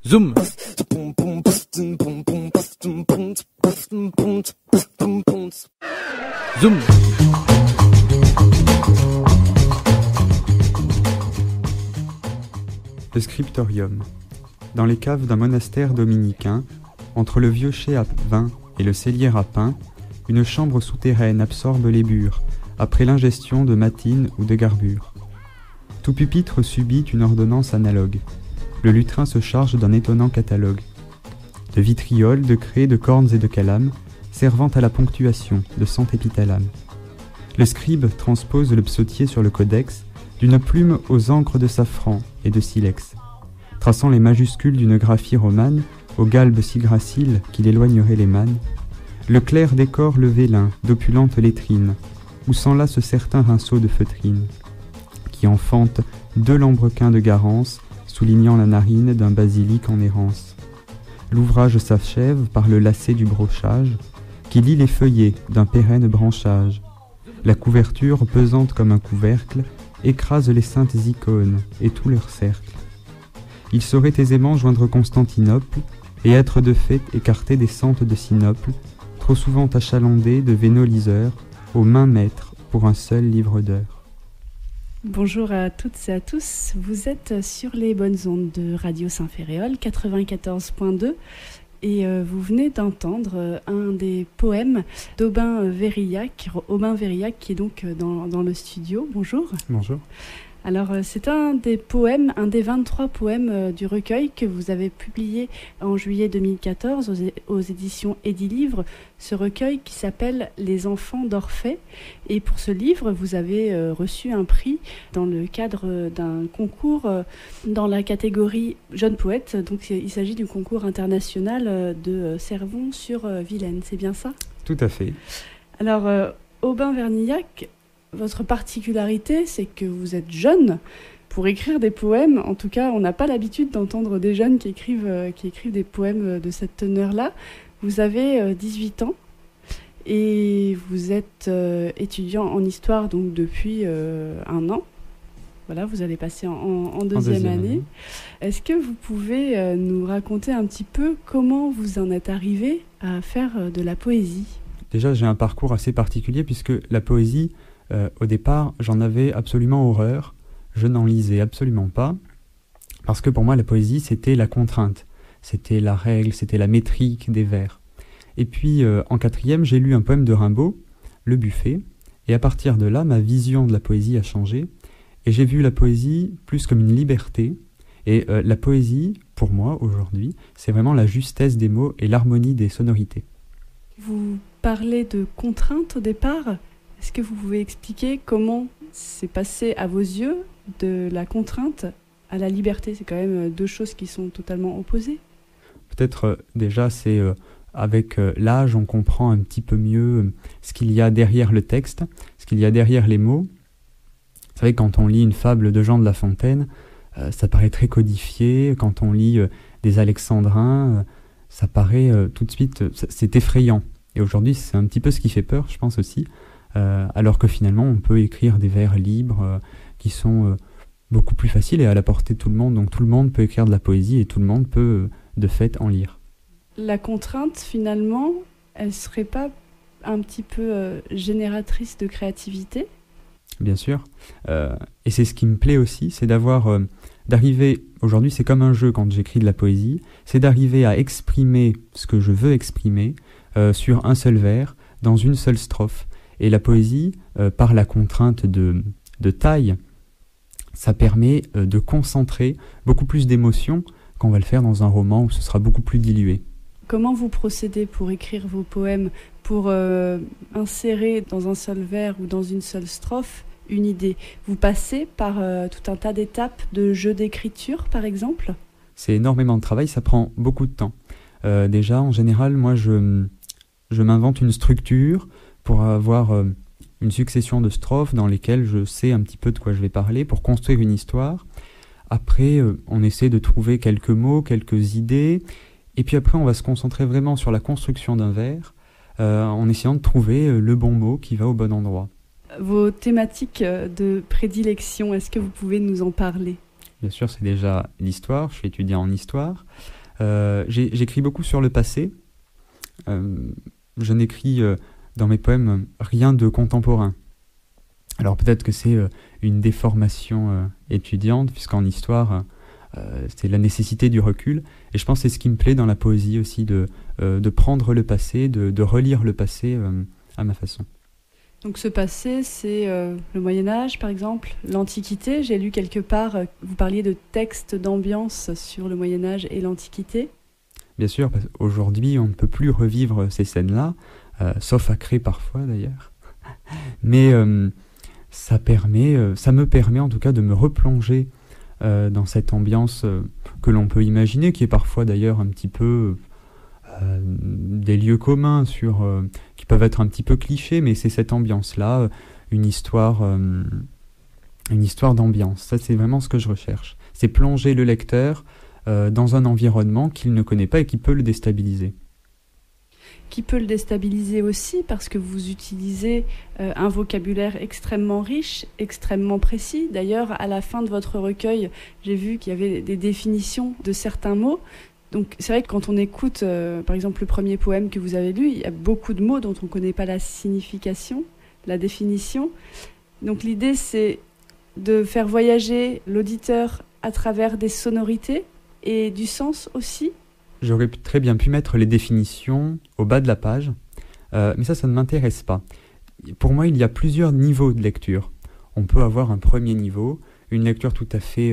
Zoom. Zoom. Le scriptorium. Dans les caves d'un monastère dominicain, entre le vieux chai à vin et le cellier à pain, une chambre souterraine absorbe les bures, après l'ingestion de matines ou de garbures. Tout pupitre subit une ordonnance analogue. Le lutrin se charge d'un étonnant catalogue. De vitrioles, de craies, de cornes et de calames, servant à la ponctuation de cent épithalames. Le scribe transpose le psautier sur le codex, d'une plume aux encres de safran et de silex, traçant les majuscules d'une graphie romane, au galbe si gracile qu'il éloignerait les mannes. Le clerc décore le vélin d'opulentes lettrines, où s'enlace certains rinceaux de feutrine, qui enfantent deux lambrequins de garance, soulignant la narine d'un basilic en errance. L'ouvrage s'achève par le lacet du brochage, qui lie les feuillets d'un pérenne branchage. La couverture, pesante comme un couvercle, écrase les saintes icônes et tout leur cercle. Il saurait aisément joindre Constantinople, et être de fait écarté des sentes de Sinople, trop souvent achalandés de vénoliseurs, aux mains maîtres pour un seul livre d'heures. Bonjour à toutes et à tous, vous êtes sur les bonnes ondes de Radio Saint-Ferréol 94.2 et vous venez d'entendre un des poèmes d'Aubin Verillac qui est donc dans le studio. Bonjour. Bonjour. Alors c'est un des poèmes, un des 23 poèmes du recueil que vous avez publié en juillet 2014 aux éditions Édilivre, ce recueil qui s'appelle Les enfants d'Orphée. Et pour ce livre, vous avez reçu un prix dans le cadre d'un concours dans la catégorie Jeune Poète. Donc il s'agit du concours international de Cervon-sur-Vilaine, c'est bien ça ? Tout à fait. Alors Aubin Verillac, votre particularité, c'est que vous êtes jeune. Pour écrire des poèmes, en tout cas, on n'a pas l'habitude d'entendre des jeunes qui écrivent des poèmes de cette teneur-là. Vous avez 18 ans et vous êtes étudiant en histoire donc depuis un an. Voilà, vous allez passer en deuxième année. Est-ce que vous pouvez nous raconter un petit peu comment vous en êtes arrivé à faire de la poésie ? Déjà, j'ai un parcours assez particulier puisque la poésie, au départ, j'en avais absolument horreur. Je n'en lisais absolument pas. Parce que pour moi, la poésie, c'était la contrainte. C'était la règle, c'était la métrique des vers. Et puis, en quatrième, j'ai lu un poème de Rimbaud, Le Buffet. Et à partir de là, ma vision de la poésie a changé. Et j'ai vu la poésie plus comme une liberté. Et la poésie, pour moi, aujourd'hui, c'est vraiment la justesse des mots et l'harmonie des sonorités. Vous parlez de contrainte au départ. Est-ce que vous pouvez expliquer comment c'est passé à vos yeux de la contrainte à la liberté ? C'est quand même deux choses qui sont totalement opposées. Peut-être déjà, c'est avec l'âge, on comprend un petit peu mieux ce qu'il y a derrière le texte, ce qu'il y a derrière les mots. C'est vrai que quand on lit une fable de Jean de La Fontaine, ça paraît très codifié. Quand on lit des alexandrins, ça paraît tout de suite, c'est effrayant. Et aujourd'hui, c'est un petit peu ce qui fait peur, je pense aussi. Alors que finalement, on peut écrire des vers libres qui sont beaucoup plus faciles et à la portée de tout le monde. Donc tout le monde peut écrire de la poésie et tout le monde peut de fait en lire. La contrainte, finalement, elle serait pas un petit peu génératrice de créativité ? Bien sûr. Et c'est ce qui me plaît aussi, c'est d'arriver, aujourd'hui c'est comme un jeu quand j'écris de la poésie, c'est d'arriver à exprimer ce que je veux exprimer sur un seul vers, dans une seule strophe. Et la poésie, par la contrainte de taille, ça permet de concentrer beaucoup plus d'émotions qu'on va le faire dans un roman où ce sera beaucoup plus dilué. Comment vous procédez pour écrire vos poèmes, pour insérer dans un seul vers ou dans une seule strophe une idée ? Vous passez par tout un tas d'étapes de jeu d'écriture, par exemple ? C'est énormément de travail, ça prend beaucoup de temps. Déjà, en général, moi, je m'invente une structure pour avoir une succession de strophes dans lesquelles je sais un petit peu de quoi je vais parler, pour construire une histoire. Après, on essaie de trouver quelques mots, quelques idées, et puis après, on va se concentrer vraiment sur la construction d'un vers, en essayant de trouver le bon mot qui va au bon endroit. Vos thématiques de prédilection, est-ce que vous pouvez nous en parler ? Bien sûr, c'est déjà l'histoire. Je suis étudiant en histoire. J'écris beaucoup sur le passé. Je n'écris dans mes poèmes rien de contemporain. Alors peut-être que c'est une déformation étudiante, puisqu'en histoire, c'est la nécessité du recul. Et je pense que c'est ce qui me plaît dans la poésie aussi, de prendre le passé, de relire le passé à ma façon. Donc ce passé, c'est le Moyen-Âge par exemple, l'Antiquité. J'ai lu quelque part, vous parliez de textes d'ambiance sur le Moyen-Âge et l'Antiquité. Bien sûr, parce qu'aujourd'hui, on ne peut plus revivre ces scènes-là, sauf à créer parfois d'ailleurs. Mais ça me permet en tout cas de me replonger dans cette ambiance que l'on peut imaginer, qui est parfois d'ailleurs un petit peu des lieux communs qui peuvent être un petit peu clichés, mais c'est cette ambiance-là, une histoire d'ambiance. Ça, c'est vraiment ce que je recherche. C'est plonger le lecteur dans un environnement qu'il ne connaît pas et qui peut le déstabiliser. Qui peut le déstabiliser aussi parce que vous utilisez un vocabulaire extrêmement riche, extrêmement précis. D'ailleurs, à la fin de votre recueil, j'ai vu qu'il y avait des définitions de certains mots. Donc c'est vrai que quand on écoute, par exemple, le premier poème que vous avez lu, il y a beaucoup de mots dont on ne connaît pas la signification, la définition. Donc l'idée, c'est de faire voyager l'auditeur à travers des sonorités et du sens aussi. J'aurais très bien pu mettre les définitions au bas de la page, mais ça ne m'intéresse pas. Pour moi, il y a plusieurs niveaux de lecture. On peut avoir un premier niveau, une lecture tout à fait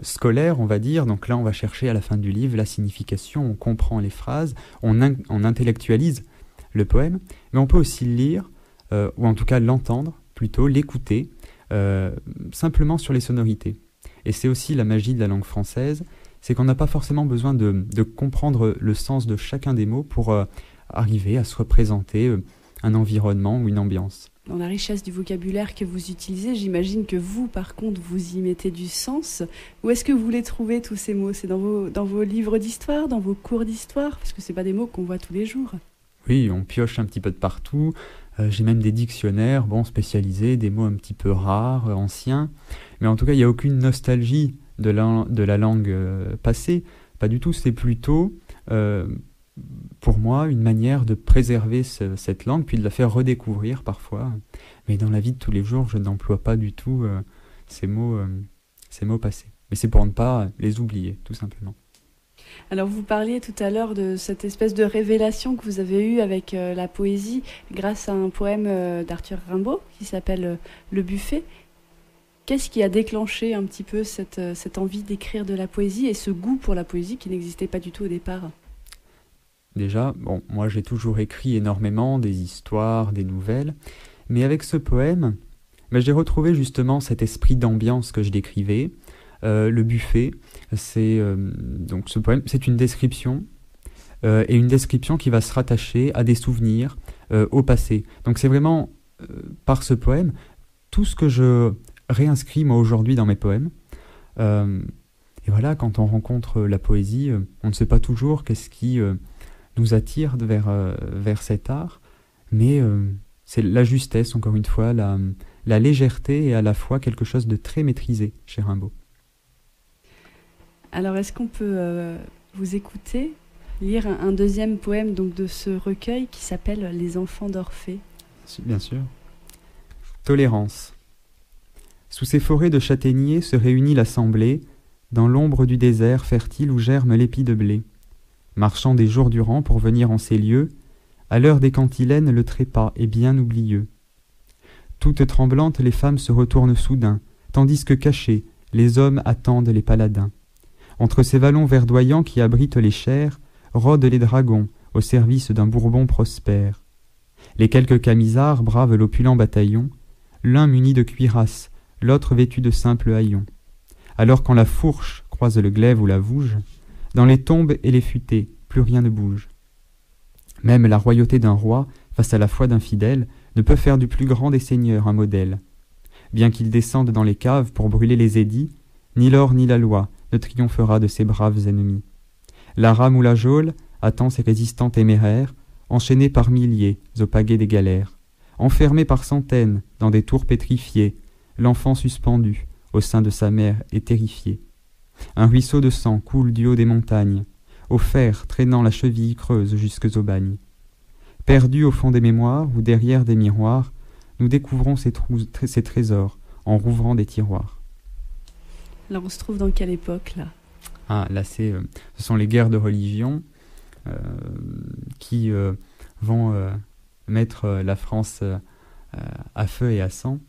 scolaire, on va dire. Donc là, on va chercher à la fin du livre la signification, on comprend les phrases, on intellectualise le poème, mais on peut aussi le lire, ou en tout cas l'entendre, plutôt l'écouter, simplement sur les sonorités. Et c'est aussi la magie de la langue française, c'est qu'on n'a pas forcément besoin de comprendre le sens de chacun des mots pour arriver à se représenter un environnement ou une ambiance. Dans la richesse du vocabulaire que vous utilisez, j'imagine que vous, par contre, vous y mettez du sens. Où est-ce que vous les trouvez, tous ces mots? C'est dans vos livres d'histoire, dans vos cours d'histoire? Parce que ce n'est pas des mots qu'on voit tous les jours. Oui, on pioche un petit peu de partout. J'ai même des dictionnaires spécialisés, des mots un petit peu rares, anciens. Mais en tout cas, il n'y a aucune nostalgie de la langue passée. Pas du tout, c'est plutôt, pour moi, une manière de préserver cette langue, puis de la faire redécouvrir parfois. Mais dans la vie de tous les jours, je n'emploie pas du tout ces mots passés. Mais c'est pour ne pas les oublier, tout simplement. Alors vous parliez tout à l'heure de cette espèce de révélation que vous avez eue avec la poésie grâce à un poème d'Arthur Rimbaud qui s'appelle Le Buffet. Qu'est-ce qui a déclenché un petit peu cette envie d'écrire de la poésie et ce goût pour la poésie qui n'existait pas du tout au départ? Déjà, moi j'ai toujours écrit énormément des histoires, des nouvelles, mais avec ce poème, j'ai retrouvé justement cet esprit d'ambiance que je décrivais. Le buffet, donc ce poème, c'est une description, et une description qui va se rattacher à des souvenirs, au passé. Donc c'est vraiment, par ce poème, tout ce que je réinscris moi aujourd'hui dans mes poèmes. Et voilà, quand on rencontre la poésie, on ne sait pas toujours qu'est-ce qui nous attire vers cet art, mais c'est la justesse, encore une fois, la légèreté et à la fois quelque chose de très maîtrisé chez Rimbaud. Alors, est-ce qu'on peut vous écouter lire un deuxième poème donc, de ce recueil qui s'appelle « Les enfants d'Orphée » ? Bien sûr. Tolérance. Sous ces forêts de châtaigniers se réunit l'assemblée, dans l'ombre du désert fertile où germe l'épi de blé. Marchant des jours durant pour venir en ces lieux, à l'heure des cantilènes le trépas est bien oublieux. Toutes tremblantes les femmes se retournent soudain, tandis que cachés, les hommes attendent les paladins. Entre ces vallons verdoyants qui abritent les chairs, rôdent les dragons au service d'un Bourbon prospère. Les quelques camisards bravent l'opulent bataillon, l'un muni de cuirasses, l'autre vêtu de simples haillons. Alors quand la fourche croise le glaive ou la vouge, dans les tombes et les futaies, plus rien ne bouge. Même la royauté d'un roi, face à la foi d'un fidèle, ne peut faire du plus grand des seigneurs un modèle. Bien qu'il descende dans les caves pour brûler les édits, ni l'or ni la loi ne triomphera de ses braves ennemis. La rame ou la geôle attend ses résistants téméraires, enchaînés par milliers aux pagaies des galères, enfermés par centaines dans des tours pétrifiées, l'enfant suspendu au sein de sa mère est terrifié. Un ruisseau de sang coule du haut des montagnes, au fer traînant la cheville creuse jusques au bagne. Perdus au fond des mémoires ou derrière des miroirs, nous découvrons ces trésors en rouvrant des tiroirs. Alors on se trouve dans quelle époque là? Ah, là ce sont les guerres de religion qui vont mettre la France à feu et à sang.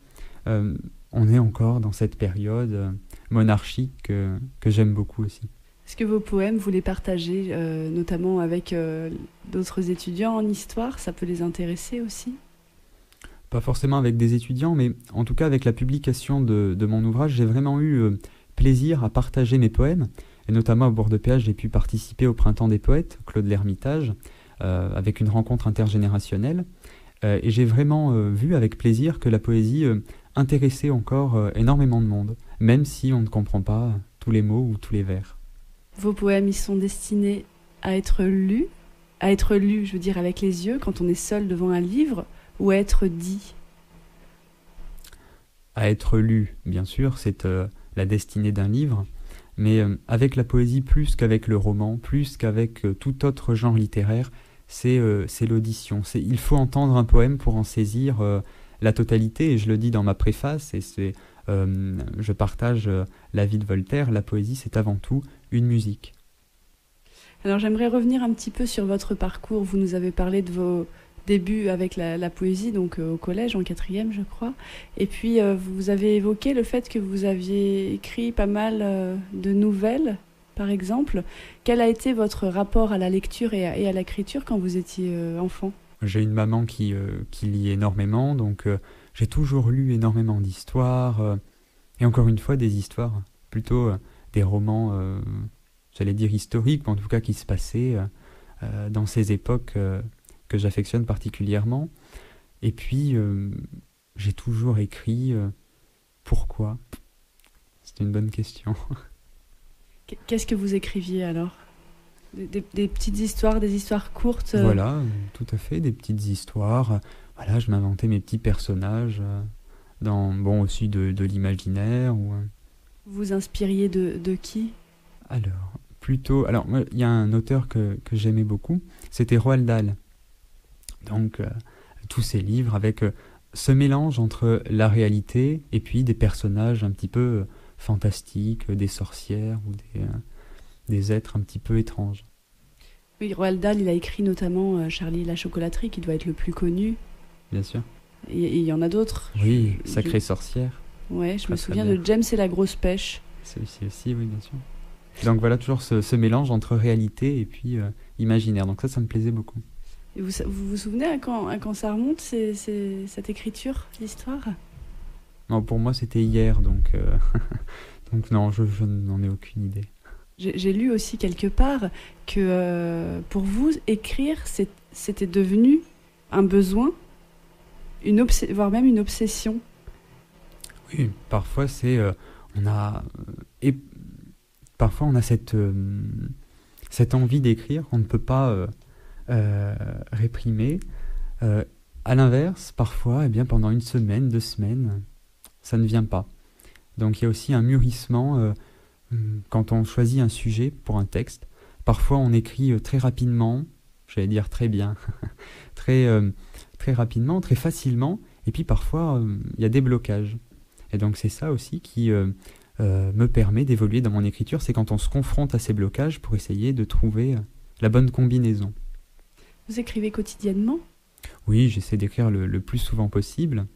On est encore dans cette période monarchique que j'aime beaucoup aussi. Est-ce que vos poèmes, vous les partagez notamment avec d'autres étudiants en histoire? Ça peut les intéresser aussi? Pas forcément avec des étudiants, mais en tout cas avec la publication de mon ouvrage, j'ai vraiment eu plaisir à partager mes poèmes. Et notamment à Bourg-de-Péage, j'ai pu participer au Printemps des Poètes, Claude L'Hermitage, avec une rencontre intergénérationnelle. Et j'ai vraiment vu avec plaisir que la poésie intéressait encore énormément de monde, même si on ne comprend pas tous les mots ou tous les vers. Vos poèmes, ils sont destinés à être lus, je veux dire, avec les yeux, quand on est seul devant un livre, ou à être dit? À être lu, bien sûr, c'est la destinée d'un livre, mais avec la poésie, plus qu'avec le roman, plus qu'avec tout autre genre littéraire, c'est l'audition. Il faut entendre un poème pour en saisir la totalité, et je le dis dans ma préface, et je partage l'avis de Voltaire, la poésie c'est avant tout une musique. Alors j'aimerais revenir un petit peu sur votre parcours. Vous nous avez parlé de vos débuts avec la poésie, donc au collège, en 4e je crois, et puis vous avez évoqué le fait que vous aviez écrit pas mal de nouvelles, par exemple. Quel a été votre rapport à la lecture et à l'écriture quand vous étiez enfant? J'ai une maman qui lit énormément, donc j'ai toujours lu énormément d'histoires, et encore une fois des histoires, plutôt des romans, j'allais dire historiques, mais en tout cas qui se passaient dans ces époques que j'affectionne particulièrement. Et puis, j'ai toujours écrit. Pourquoi? C'est une bonne question. Qu'est-ce que vous écriviez alors? Des petites histoires, des histoires courtes? Voilà, tout à fait, des petites histoires. Voilà, je m'inventais mes petits personnages, aussi de l'imaginaire. Vous vous inspiriez de qui? Alors, il y a un auteur que j'aimais beaucoup, c'était Roald Dahl. Donc, tous ces livres avec ce mélange entre la réalité et puis des personnages un petit peu fantastiques, des sorcières ou des êtres un petit peu étranges. Oui, Roald Dahl, il a écrit notamment Charlie et la chocolaterie, qui doit être le plus connu. Bien sûr. Et il y en a d'autres. Oui, Sacrée sorcière. Ouais, je me souviens de James et la grosse pêche. Celui-ci aussi, oui, bien sûr. Donc voilà, toujours ce mélange entre réalité et puis imaginaire. Donc ça me plaisait beaucoup. Et vous vous souvenez à quand ça remonte, cette écriture, l'histoire? Non, pour moi, c'était hier, donc non, je n'en ai aucune idée. J'ai lu aussi quelque part que pour vous, écrire, c'était devenu un besoin, voire même une obsession. Oui, parfois parfois on a cette envie d'écrire qu'on ne peut pas réprimer. À l'inverse, parfois, pendant 1 semaine, 2 semaines, ça ne vient pas. Donc il y a aussi un mûrissement quand on choisit un sujet pour un texte. Parfois on écrit très rapidement, j'allais dire très bien, très rapidement, très facilement, et puis parfois il y a des blocages. Et donc c'est ça aussi qui me permet d'évoluer dans mon écriture, c'est quand on se confronte à ces blocages pour essayer de trouver la bonne combinaison. Vous écrivez quotidiennement? Oui, j'essaie d'écrire le plus souvent possible,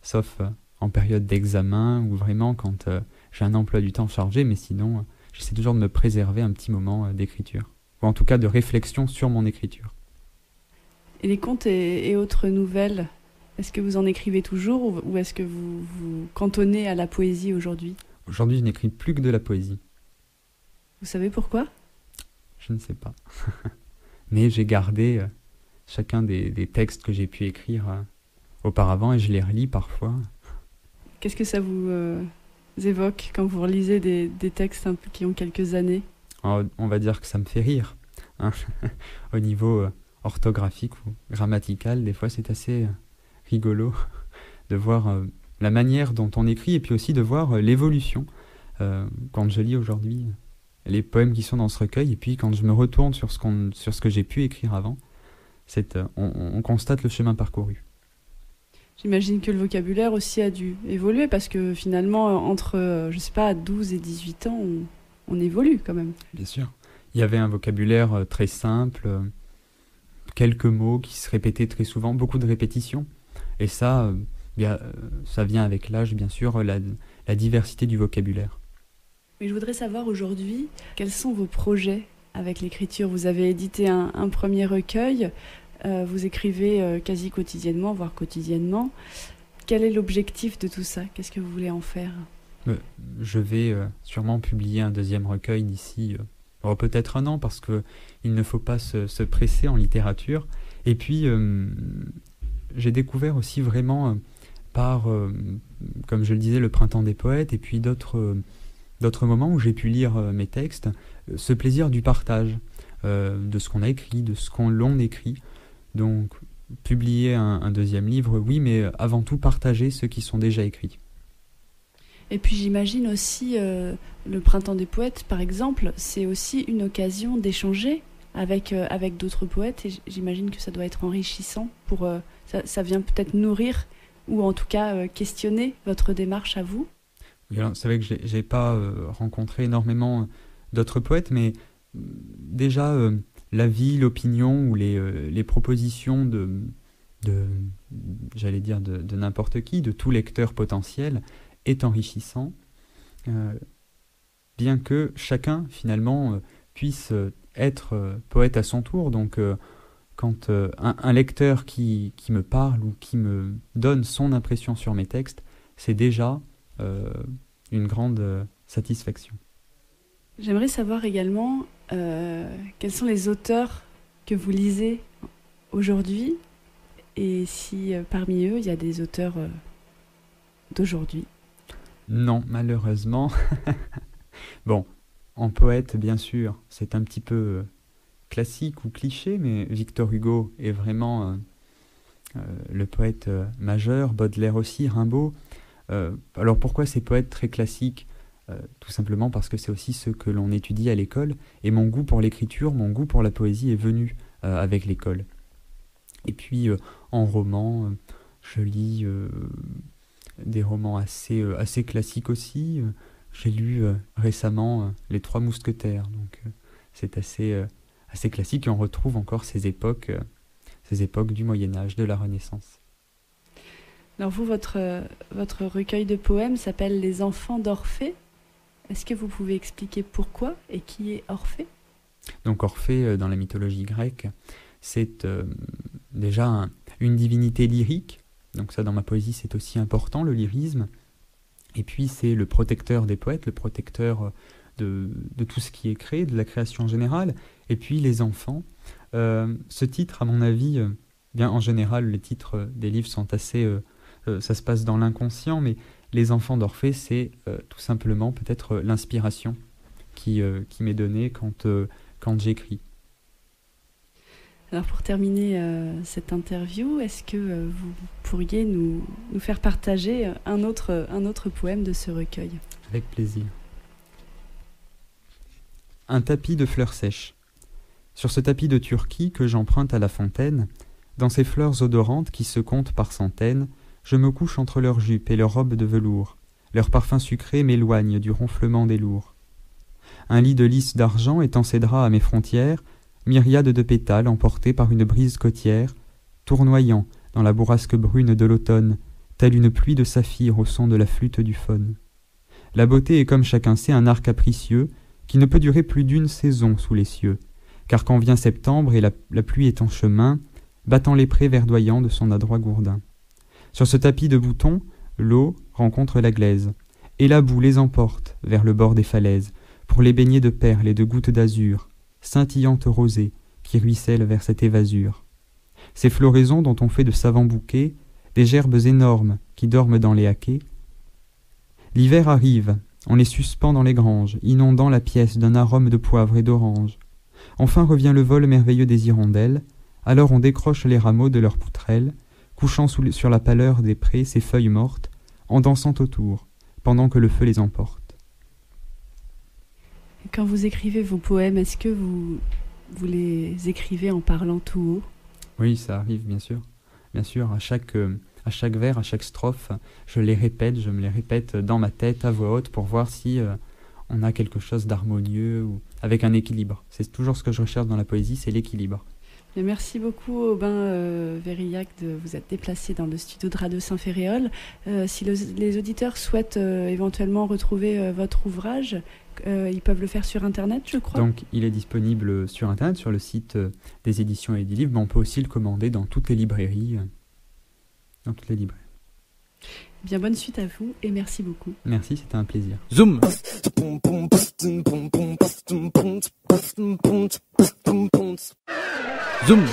sauf en période d'examen ou vraiment quand j'ai un emploi du temps chargé, mais sinon j'essaie toujours de me préserver un petit moment d'écriture, ou en tout cas de réflexion sur mon écriture. Et les contes et autres nouvelles, est-ce que vous en écrivez toujours ou est-ce que vous vous cantonnez à la poésie aujourd'hui? Aujourd'hui, je n'écris plus que de la poésie. Vous savez pourquoi? Je ne sais pas. Mais j'ai gardé chacun des textes que j'ai pu écrire auparavant et je les relis parfois. Qu'est-ce que ça vous évoque quand vous relisez des textes un peu qui ont quelques années? On va dire que ça me fait rire. Hein. Au niveau orthographique ou grammatical, des fois c'est assez rigolo de voir la manière dont on écrit, et puis aussi de voir l'évolution. Quand je lis aujourd'hui les poèmes qui sont dans ce recueil, et puis quand je me retourne sur ce que j'ai pu écrire avant, on constate le chemin parcouru. J'imagine que le vocabulaire aussi a dû évoluer, parce que finalement, entre, 12 et 18 ans, on évolue quand même. Bien sûr. Il y avait un vocabulaire très simple, quelques mots qui se répétaient très souvent, beaucoup de répétitions. Et ça vient avec l'âge, bien sûr, la diversité du vocabulaire. Mais je voudrais savoir aujourd'hui, quels sont vos projets avec l'écriture? Vous avez édité un premier recueil, vous écrivez quasi quotidiennement, voire quotidiennement. Quel est l'objectif de tout ça? Qu'est-ce que vous voulez en faire? Je vais sûrement publier un deuxième recueil d'ici peut-être un an, parce qu'il ne faut pas se presser en littérature. Et puis, j'ai découvert aussi vraiment par, comme je le disais, le Printemps des poètes, et puis d'autres moments où j'ai pu lire mes textes, ce plaisir du partage, de ce qu'on a écrit, de ce l'on écrit. Donc, publier un deuxième livre, oui, mais avant tout partager ceux qui sont déjà écrits. Et puis j'imagine aussi, le Printemps des poètes, par exemple, c'est aussi une occasion d'échanger avec d'autres poètes, et j'imagine que ça doit être enrichissant. Ça vient peut-être nourrir, ou en tout cas questionner votre démarche à vous. Oui, alors, c'est vrai que j'ai pas rencontré énormément d'autres poètes, mais déjà l'avis, l'opinion ou les propositions j'allais dire de n'importe qui, de tout lecteur potentiel, est enrichissant, bien que chacun finalement puisse être poète à son tour. Donc quand un lecteur qui me parle ou qui me donne son impression sur mes textes, c'est déjà une grande satisfaction. J'aimerais savoir également quels sont les auteurs que vous lisez aujourd'hui, et si parmi eux il y a des auteurs d'aujourd'hui. Non, malheureusement. Bon, en poète, bien sûr, c'est un petit peu classique ou cliché, mais Victor Hugo est vraiment le poète majeur, Baudelaire aussi, Rimbaud. Alors pourquoi ces poètes très classiques? Tout simplement parce que c'est aussi ceux que l'on étudie à l'école, et mon goût pour l'écriture, mon goût pour la poésie est venu avec l'école. Et puis en roman, je lis des romans assez classiques aussi. J'ai lu récemment Les Trois Mousquetaires, donc c'est assez classique, et on retrouve encore ces époques du Moyen-Âge, de la Renaissance. Alors vous, votre recueil de poèmes s'appelle Les Enfants d'Orphée. Est-ce que vous pouvez expliquer pourquoi et qui est Orphée? Donc Orphée, dans la mythologie grecque, c'est déjà une divinité lyrique. Donc ça, dans ma poésie, c'est aussi important, le lyrisme. Et puis c'est le protecteur des poètes, le protecteur de tout ce qui est créé, de la création générale. Et puis les enfants. Ce titre, à mon avis, bien en général, les titres des livres sont assez... ça se passe dans l'inconscient, mais Les Enfants d'Orphée, c'est tout simplement peut-être l'inspiration qui m'est donnée quand j'écris. Alors pour terminer cette interview, est-ce que vous pourriez nous faire partager un autre poème de ce recueil? Avec plaisir. Un tapis de fleurs sèches. Sur ce tapis de Turquie que j'emprunte à la fontaine, dans ces fleurs odorantes qui se comptent par centaines, je me couche entre leurs jupes et leurs robes de velours. Leur parfum sucré m'éloigne du ronflement des lourds. Un lit de lys d'argent étend ses draps à mes frontières, myriades de pétales emportés par une brise côtière, tournoyant dans la bourrasque brune de l'automne, telle une pluie de saphir au son de la flûte du faune. La beauté est comme chacun sait un art capricieux qui ne peut durer plus d'une saison sous les cieux, car quand vient septembre et la pluie est en chemin, battant les prés verdoyants de son adroit gourdin. Sur ce tapis de boutons, l'eau rencontre la glaise, et la boue les emporte vers le bord des falaises, pour les baigner de perles et de gouttes d'azur, scintillantes rosées, qui ruissellent vers cette évasure. Ces floraisons dont on fait de savants bouquets, des gerbes énormes qui dorment dans les haquets. L'hiver arrive, on les suspend dans les granges, inondant la pièce d'un arôme de poivre et d'orange. Enfin revient le vol merveilleux des hirondelles, alors on décroche les rameaux de leurs poutrelles, couchant sur la pâleur des prés ces feuilles mortes, en dansant autour, pendant que le feu les emporte. Quand vous écrivez vos poèmes, est-ce que vous les écrivez en parlant tout haut ? Oui, ça arrive, bien sûr. Bien sûr, à chaque vers, à chaque strophe, je me les répète dans ma tête à voix haute pour voir si on a quelque chose d'harmonieux ou avec un équilibre. C'est toujours ce que je recherche dans la poésie, c'est l'équilibre. Et merci beaucoup Aubin Verillac de vous être déplacé dans le studio de Radio Saint-Féréol. Si les auditeurs souhaitent éventuellement retrouver votre ouvrage, ils peuvent le faire sur Internet, je crois. Donc, il est disponible sur Internet, sur le site des éditions et des livres, mais on peut aussi le commander dans toutes les librairies. Bien, bonne suite à vous et merci beaucoup. Merci, c'était un plaisir. Zoom. Zoom.